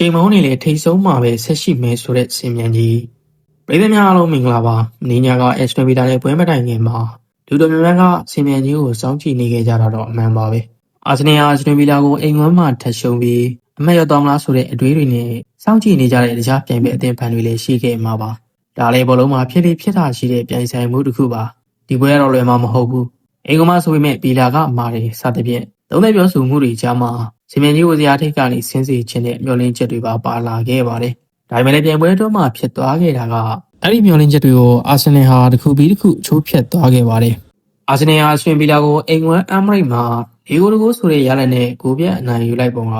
ချိန်မောင်းနေလေထိတ်ဆုံးမှာပဲဆက်ရှိမဲဆိုတဲ့စင်မြန်ကြီးပြည်သူများအားလုံးမင်္ဂလာပါမင်းညာက Aston Villa နဲ့ပွဲမတိုင်ခင်မှာလူတော်များများကစင်မြန်ကြီးကိုစောင့်ကြည့်နေခဲ့ကြတာတော့အမှန်ပါပဲအာဆင်နယ်ဟာ Aston Villa ကိုအိမ်ဝန်းမှာထပ်ရှုံးပြီးအမှတ်ရတော်မလားဆိုတဲ့အတွေးတွေနဲ့စောင့်ကြည့်နေကြတဲ့တခြားပြိုင်ပွဲအသင်းဖန်တွေလည်းရှိခဲ့မှာပါဒါလည်းဘောလုံးမှာဖြစ်တာရှိတဲ့ပြိုင်ဆိုင်မှုတစ်ခုပါဒီပွဲကတော့လွယ်မှာမဟုတ်ဘူးအိမ်ကမှဆိုပေမဲ့ဗီလာကမာတယ်စသဖြင့်သုံးသက်ပြောဆိုမှုတွေကြားမှာစင်မြန်ကြီးကိုဇာထိတ်ကနေဆင်းစေခြင်းနဲ့မျှော်လင့်ချက်တွေပါလာခဲ့ပါတယ်။ဒါပေမဲ့လည်းပြိုင်ပွဲအတွင်းမှာဖြစ်သွားခဲ့တာကအဲ့ဒီမျှော်လင့်ချက်တွေကိုအာဆင်နယ်ဟာတစ်ခုပြီးတစ်ခုချိုးဖျက်သွားခဲ့ပါတယ်။အာဆင်နယ်ဟာဆွင်ဗီလာကိုအိမ်ဝမ်အမ်မရိတ်မှာ၄ဂိုးတကူဆိုတဲ့ရလဒ်နဲ့ဂိုးပြတ်အနိုင်ယူလိုက်ပုံက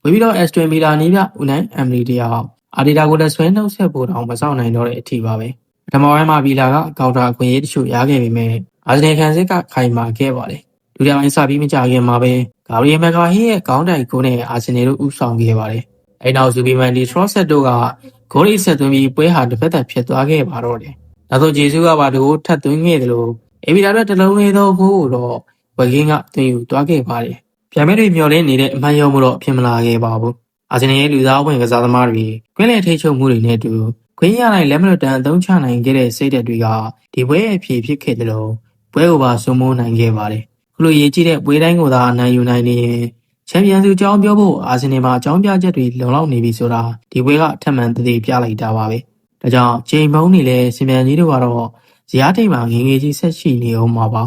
ဝေပြီးတော့ Aston Villa နီးပြဦးနိုင်အမ်မရီတယောက်အာဒီတာကိုလက်ဆွဲနှုတ်ဆက်ဖို့တောင်မစောင့်နိုင်တော့တဲ့အထိပါပဲ။ပထမပိုင်းမှာဗီလာကကောင်တာအခွင့်အရေးတချို့ရခဲ့ပေမဲ့အာဆင်နယ်ခံစစ်ကခိုင်မာခဲ့ပါတယ်။ဒုတိယပိုင်းစပြီးမကြခင်မှာပဲဂါဘရီယယ်မက်ကာဟီရဲ့ခေါင်းတိုင်ကိုနဲ့အာဆင်နယ်တို့ဦးဆောင်ခဲ့ပါတယ်။အဲနောက်ဇူဘီမန်ဒီထရော့ဆက်တို့ကဂိုးလေးဆက်သွင်းပြီးပွဲဟာတစ်ဖက်သက်ဖြစ်သွားခဲ့ပါတော့တယ်။နောက်ဆုံးဂျေဆုကပါဒီကိုထပ်သွင်းခဲ့တယ်လို့အေဗီလာတို့တလုံးလေးသောဂိုးကိုတော့ဝက်ကင်းကသွင်းယူသွားခဲ့ပါတယ်။ပြန်မဲ့တွေမျောလင်းနေတဲ့အမှန်ရောမှုတော့ဖြစ်မလာခဲ့ပါဘူး။အာဆင်နယ်ရဲ့လူသားဝင်ကစားသမားတွေကွင်းလည်ထိချုပ်မှုတွေနဲ့အတူခွင်းရလိုက်လက်မလွတ်တန်အသုံးချနိုင်ခဲ့တဲ့စိတ်ဓာတ်တွေကဒီပွဲရဲ့အဖြစ်ဖြစ်ခဲ့တယ်လို့ပွဲကိုပါစိုးမိုးနိုင်ခဲ့ပါတယ်။ခုလိုရေးကြည့်တဲ့ပွဲတိုင်းကိုသာအနိုင်ယူနိုင်နေရင်ချန်ပီယံစုအကြောင်းပြောဖို့အာဆင်နယ်မှာအကြောင်းပြချက်တွေလုံလောက်နေပြီဆိုတာဒီပွဲကအထက်မှန်တည်ပြလိုက်တာပါပဲ။ဒါကြောင့်ချိန်မုံနေလဲစင်မြန်ကြီးတို့ကတော့ဇရာထိတ်မှာငငယ်ကြီးဆက်ရှိနေအောင်ပါ